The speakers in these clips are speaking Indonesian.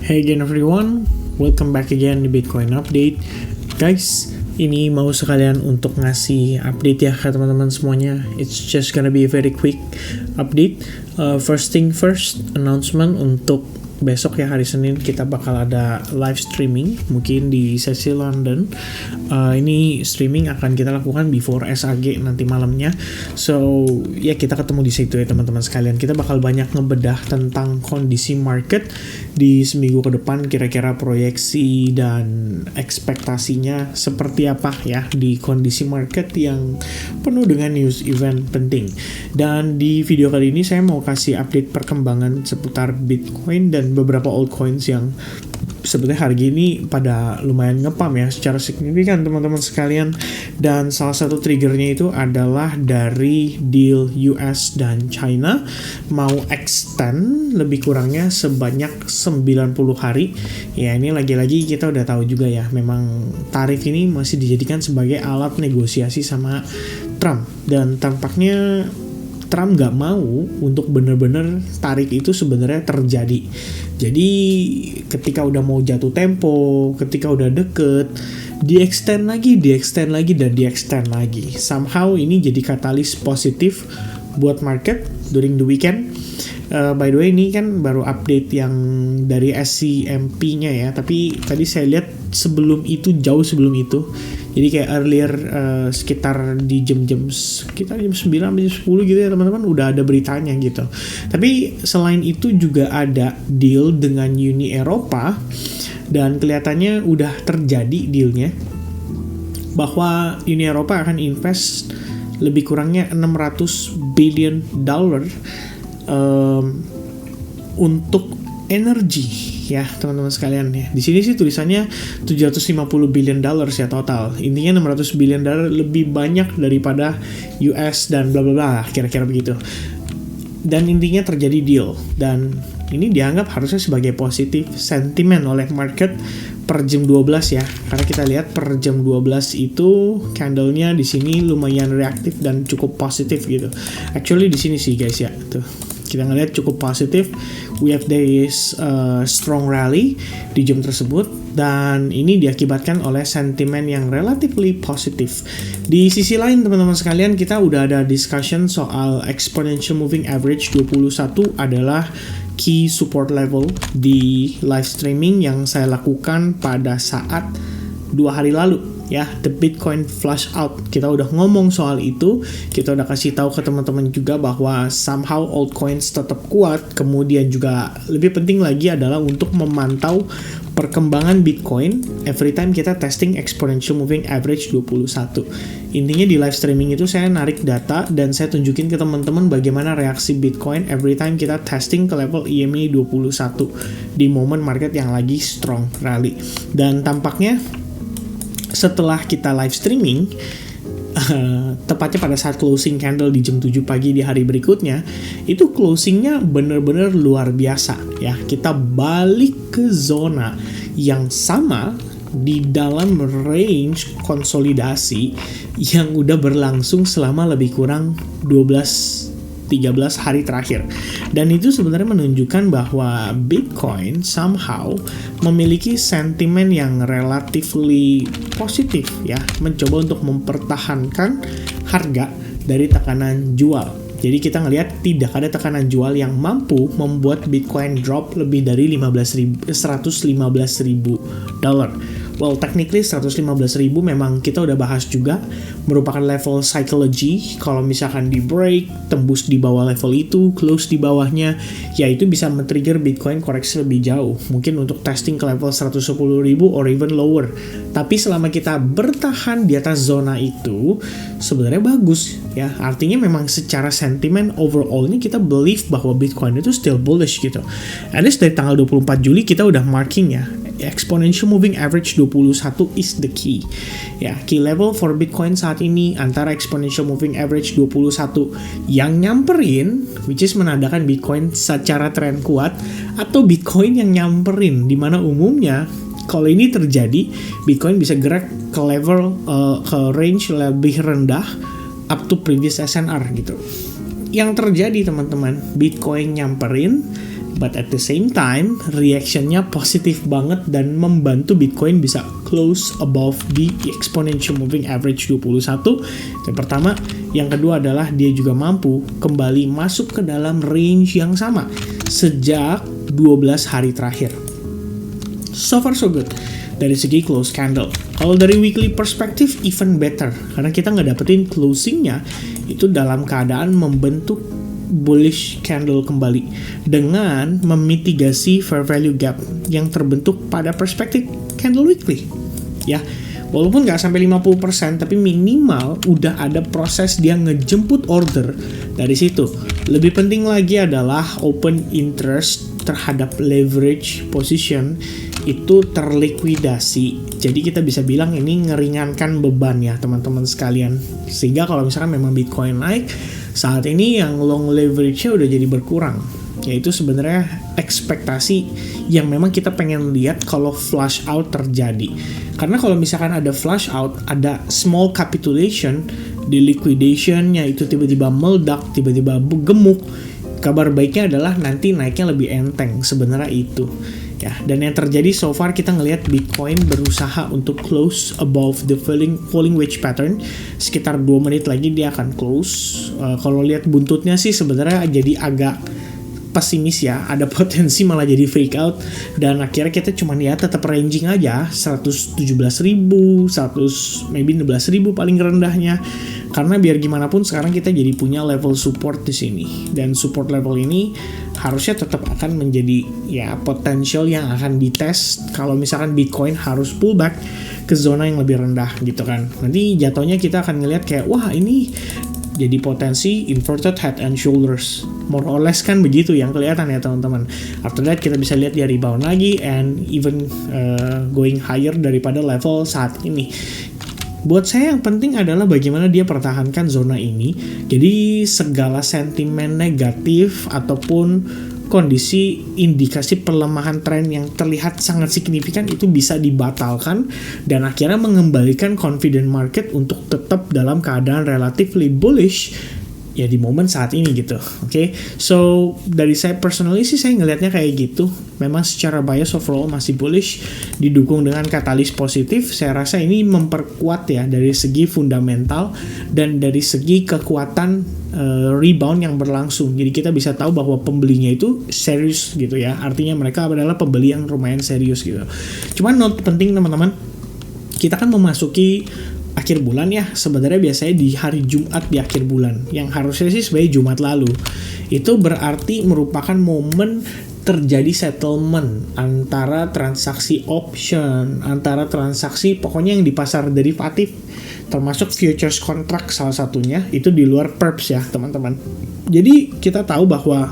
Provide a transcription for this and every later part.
Hey again everyone, welcome back again di Bitcoin Update. Guys, ini mau sekalian untuk ngasih update ya ke teman-teman semuanya. It's just gonna be a very quick update. First thing first, announcement untuk besok ya, hari Senin kita bakal ada live streaming mungkin di sesi London. Ini streaming akan kita lakukan before SAG nanti malamnya. So ya, kita ketemu di situ ya teman-teman sekalian. Kita bakal banyak ngebedah tentang kondisi market di seminggu ke depan, kira-kira proyeksi dan ekspektasinya seperti apa ya di kondisi market yang penuh dengan news event penting. Dan di video kali ini saya mau kasih update perkembangan seputar Bitcoin dan beberapa altcoins yang sebenarnya harga ini pada lumayan ngepam ya secara signifikan teman-teman sekalian. Dan salah satu triggernya itu adalah dari deal US dan China mau extend lebih kurangnya sebanyak 90 hari. Ya, ini lagi-lagi kita udah tahu juga ya, memang tarif ini masih dijadikan sebagai alat negosiasi sama Trump, dan tampaknya Trump nggak mau untuk bener-bener tarif itu sebenarnya terjadi. Jadi ketika udah mau jatuh tempo, ketika udah deket, di-extend lagi. Somehow ini jadi katalis positif buat market during the weekend. By the way, ini kan baru update yang dari SCMP-nya ya, tapi tadi saya lihat jauh sebelum itu. Jadi kayak earlier sekitar di sekitar jam 9 sampai jam 10 gitu ya teman-teman, udah ada beritanya gitu. Tapi selain itu juga ada deal dengan Uni Eropa, dan kelihatannya udah terjadi dealnya bahwa Uni Eropa akan invest lebih kurangnya $600 billion untuk energi ya teman-teman sekalian ya. Di sini sih tulisannya $750 billion ya total. Intinya $600 billion lebih banyak daripada US dan bla bla bla, kira-kira begitu. Dan intinya terjadi deal, dan ini dianggap harusnya sebagai positif sentimen oleh market per jam 12 ya. Karena kita lihat per jam 12 itu candle-nya di sini lumayan reaktif dan cukup positif gitu. Actually di sini sih guys ya, tuh kita ngelihat cukup positif. We have this strong rally di jam tersebut, dan ini diakibatkan oleh sentimen yang relatively positif. Di sisi lain teman-teman sekalian, kita udah ada discussion soal exponential moving average 21 adalah key support level di live streaming yang saya lakukan pada saat 2 hari lalu ya, the Bitcoin flush out. Kita udah ngomong soal itu, kita udah kasih tahu ke teman-teman juga bahwa somehow altcoins tetap kuat. Kemudian juga lebih penting lagi adalah untuk memantau perkembangan Bitcoin every time kita testing exponential moving average 21. Intinya di live streaming itu saya narik data dan saya tunjukin ke teman-teman bagaimana reaksi Bitcoin every time kita testing ke level EMA 21 di momen market yang lagi strong rally. Dan tampaknya setelah kita live streaming, tepatnya pada saat closing candle di jam 7 pagi di hari berikutnya, itu closingnya bener-bener luar biasa ya. Kita balik ke zona yang sama di dalam range konsolidasi yang udah berlangsung selama lebih kurang 13 hari terakhir. Dan itu sebenarnya menunjukkan bahwa Bitcoin somehow memiliki sentimen yang relatively positif ya, mencoba untuk mempertahankan harga dari tekanan jual. Jadi kita ngelihat tidak ada tekanan jual yang mampu membuat Bitcoin drop lebih dari $115.000. Well, technically 115.000 memang kita udah bahas juga merupakan level psychology. Kalau misalkan di break, tembus di bawah level itu, close di bawahnya, ya itu bisa men-trigger Bitcoin koreksi lebih jauh. Mungkin untuk testing ke level 110.000 or even lower. Tapi selama kita bertahan di atas zona itu, sebenarnya bagus ya. Artinya memang secara sentimen overall-nya kita believe bahwa Bitcoin itu still bullish gitu. At least dari tanggal 24 Juli kita udah marking ya, exponential moving average 21 is the key. Ya, key level for Bitcoin saat ini antara exponential moving average 21 yang nyamperin, which is menandakan Bitcoin secara tren kuat, atau Bitcoin yang nyamperin, dimana umumnya kalau ini terjadi, Bitcoin bisa gerak ke level ke range lebih rendah up to previous SNR gitu. Yang terjadi teman-teman, Bitcoin nyamperin But at the same time, reactionnya positif banget dan membantu Bitcoin bisa close above the exponential moving average 21. Yang pertama. Yang kedua adalah dia juga mampu kembali masuk ke dalam range yang sama sejak 12 hari terakhir. So far so good dari segi close candle. Kalau dari weekly perspective even better, karena kita nggak dapetin closingnya itu dalam keadaan membentuk bullish candle kembali dengan memitigasi fair value gap yang terbentuk pada perspektif candle weekly. Ya, walaupun nggak sampai 50%, tapi minimal udah ada proses dia ngejemput order dari situ. Lebih penting lagi adalah open interest terhadap leverage position itu terlikuidasi. Jadi kita bisa bilang ini ngeringankan beban ya teman-teman sekalian. Sehingga kalau misalkan memang Bitcoin naik, saat ini yang long leverage-nya udah jadi berkurang. Yaitu sebenarnya ekspektasi yang memang kita pengen lihat kalau flush out terjadi. Karena kalau misalkan ada flush out, ada small capitulation di liquidation-nya itu tiba-tiba meledak, tiba-tiba gemuk. Kabar baiknya adalah nanti naiknya lebih enteng, sebenarnya itu. Ya, dan yang terjadi so far kita ngelihat Bitcoin berusaha untuk close above the falling wedge pattern. Sekitar 2 menit lagi dia akan close. Kalau lihat buntutnya sih sebenarnya jadi agak pesimis ya, ada potensi malah jadi freak out, dan akhirnya kita cuma ya tetap ranging aja 117.000, 100 maybe 16.000 paling rendahnya, karena biar gimana pun sekarang kita jadi punya level support di sini, dan support level ini harusnya tetap akan menjadi ya potensial yang akan dites kalau misalkan Bitcoin harus pullback ke zona yang lebih rendah gitu kan. Nanti jatuhnya kita akan ngelihat kayak wah ini jadi potensi inverted head and shoulders, more or less kan begitu yang kelihatan ya teman-teman. After that kita bisa lihat dia rebound lagi and even going higher daripada level saat ini. Buat saya yang penting adalah bagaimana dia pertahankan zona ini. Jadi segala sentimen negatif ataupun kondisi indikasi pelemahan tren yang terlihat sangat signifikan itu bisa dibatalkan dan akhirnya mengembalikan confident market untuk tetap dalam keadaan relatively bullish ya di momen saat ini gitu. Oke. So dari saya personally sih saya ngelihatnya kayak gitu. Memang secara bias overall masih bullish didukung dengan katalis positif. Saya rasa ini memperkuat ya dari segi fundamental dan dari segi kekuatan rebound yang berlangsung. Jadi kita bisa tahu bahwa pembelinya itu serius gitu ya. Artinya mereka adalah pembeli yang lumayan serius gitu. Cuman note penting teman-teman, kita kan memasuki akhir bulan ya, sebenarnya biasanya di hari Jumat di akhir bulan, yang harusnya sih sebenarnya Jumat lalu. Itu berarti merupakan momen terjadi settlement antara transaksi option, antara transaksi pokoknya yang di pasar derivatif, termasuk futures contract salah satunya, itu di luar perps ya teman-teman. Jadi kita tahu bahwa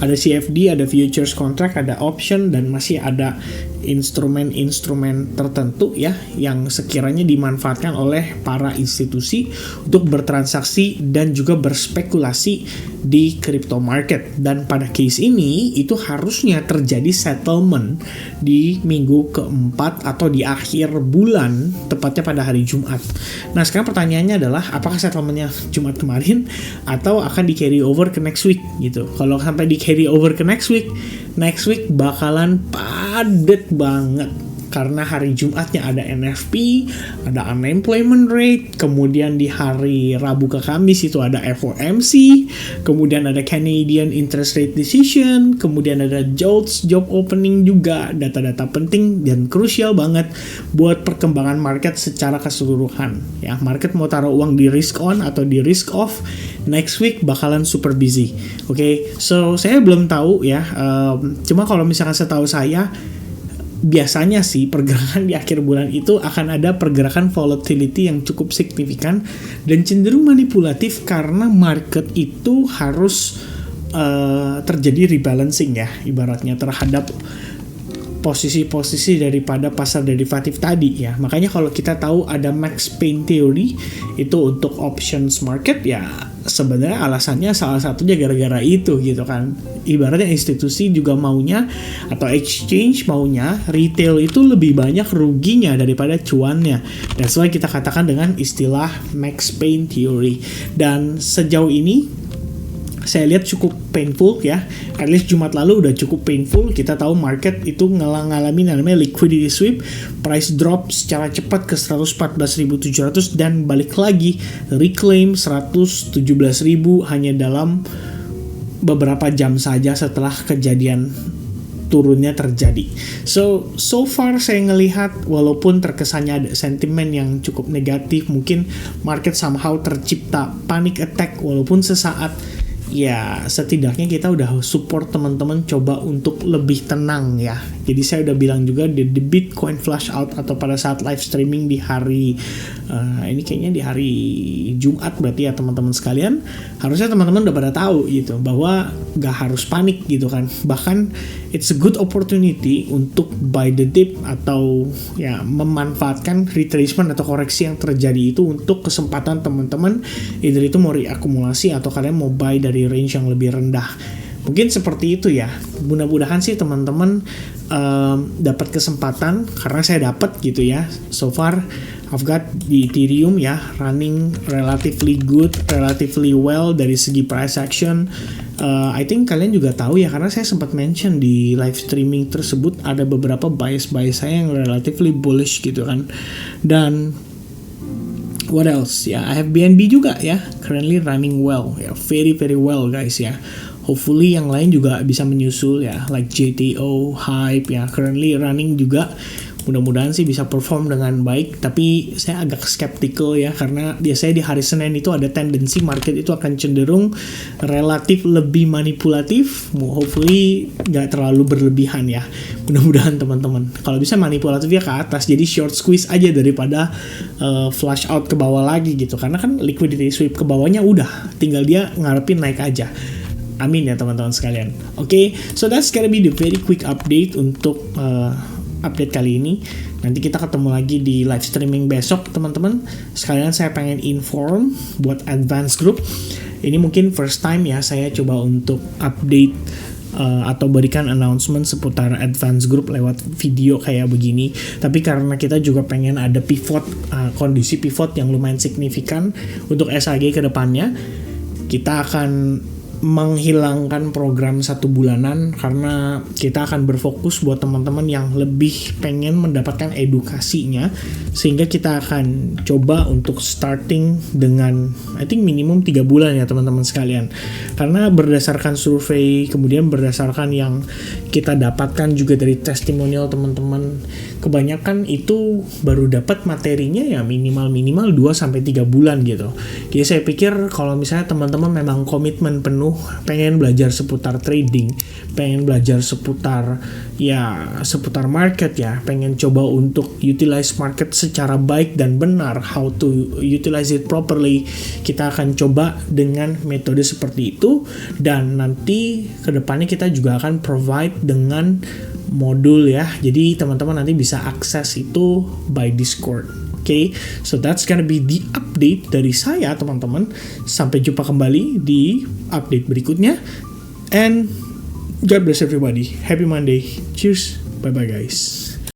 ada CFD, ada futures contract, ada option, dan masih ada instrumen-instrumen tertentu ya yang sekiranya dimanfaatkan oleh para institusi untuk bertransaksi dan juga berspekulasi di crypto market. Dan pada case ini itu harusnya terjadi settlement di minggu keempat atau di akhir bulan, tepatnya pada hari Jumat. Nah sekarang pertanyaannya adalah apakah settlementnya Jumat kemarin atau akan di carry over ke next week gitu. Kalau sampai di carry over ke next week bakalan padet banget. Karena hari Jumatnya ada NFP, ada unemployment rate, kemudian di hari Rabu ke Kamis itu ada FOMC, kemudian ada Canadian interest rate decision, kemudian ada JOLTS job opening juga, data-data penting dan krusial banget buat perkembangan market secara keseluruhan. Ya, market mau taruh uang di risk on atau di risk off, next week bakalan super busy. Oke, so saya belum tahu ya, cuma kalau misalkan setahu saya, biasanya sih pergerakan di akhir bulan itu akan ada pergerakan volatility yang cukup signifikan dan cenderung manipulatif karena market itu harus terjadi rebalancing ya ibaratnya terhadap posisi-posisi daripada pasar derivatif tadi ya. Makanya kalau kita tahu ada Max Pain Theory itu untuk options market ya sebenarnya alasannya salah satunya gara-gara itu gitu kan. Ibaratnya institusi juga maunya atau exchange maunya retail itu lebih banyak ruginya daripada cuannya. That's why kita katakan dengan istilah Max Pain Theory. Dan sejauh ini saya lihat cukup painful ya. At least Jumat lalu udah cukup painful. Kita tahu market itu ngalamin namanya liquidity sweep, price drop secara cepat ke 114.700 dan balik lagi reclaim 117.000 hanya dalam beberapa jam saja setelah kejadian turunnya terjadi. So far saya ngelihat walaupun terkesannya ada sentimen yang cukup negatif, mungkin market somehow tercipta panic attack walaupun sesaat, ya setidaknya kita udah support teman-teman coba untuk lebih tenang ya. Jadi saya udah bilang juga di Bitcoin flash out atau pada saat live streaming di hari ini kayaknya di hari Jumat berarti ya teman-teman sekalian, harusnya teman-teman udah pada tahu gitu bahwa gak harus panik gitu kan. Bahkan it's a good opportunity untuk buy the dip atau ya memanfaatkan retracement atau koreksi yang terjadi itu untuk kesempatan teman-teman, either itu mau reakumulasi atau kalian mau buy dari range yang lebih rendah. Mungkin seperti itu ya. Mudah-mudahan sih teman-teman dapat kesempatan, karena saya dapat gitu ya. So far I've got di Ethereum ya running relatively good, relatively well dari segi price action. I think kalian juga tahu ya, karena saya sempat mention di live streaming tersebut ada beberapa bias saya yang relatively bullish gitu kan. Dan what else ya, I have BNB juga ya, currently running well ya, very well guys ya. Hopefully yang lain juga bisa menyusul ya, like JTO, Hype ya, currently running juga. Mudah-mudahan sih bisa perform dengan baik, tapi saya agak skeptical ya, karena biasanya di hari Senin itu ada tendensi market itu akan cenderung relatif lebih manipulatif. Hopefully nggak terlalu berlebihan ya. Mudah-mudahan teman-teman kalau bisa manipulatif ya ke atas, jadi short squeeze aja daripada flush out ke bawah lagi gitu, karena kan liquidity sweep ke bawahnya udah, tinggal dia ngarepin naik aja. Amin ya teman-teman sekalian. Oke, so that's gonna be the very quick update untuk update kali ini. Nanti kita ketemu lagi di live streaming besok teman-teman. Sekalian saya pengen inform buat advance group. Ini mungkin first time ya saya coba untuk update atau berikan announcement seputar advance group lewat video kayak begini. Tapi karena kita juga pengen ada pivot, kondisi pivot yang lumayan signifikan untuk SAG ke depannya, kita akan menghilangkan program 1 bulanan karena kita akan berfokus buat teman-teman yang lebih pengen mendapatkan edukasinya, sehingga kita akan coba untuk starting dengan I think minimum 3 bulan ya teman-teman sekalian, karena berdasarkan survei kemudian berdasarkan yang kita dapatkan juga dari testimonial teman-teman, kebanyakan itu baru dapat materinya ya minimal 2-3 bulan gitu. Jadi saya pikir kalau misalnya teman-teman memang komitmen penuh pengen belajar seputar trading, pengen belajar seputar market ya, pengen coba untuk utilize market secara baik dan benar, how to utilize it properly, kita akan coba dengan metode seperti itu. Dan nanti kedepannya kita juga akan provide dengan modul ya, jadi teman-teman nanti bisa akses itu by Discord. Okay, so that's gonna be the update dari saya teman-teman. Sampai jumpa kembali di update berikutnya. And God bless everybody. Happy Monday. Cheers. Bye-bye guys.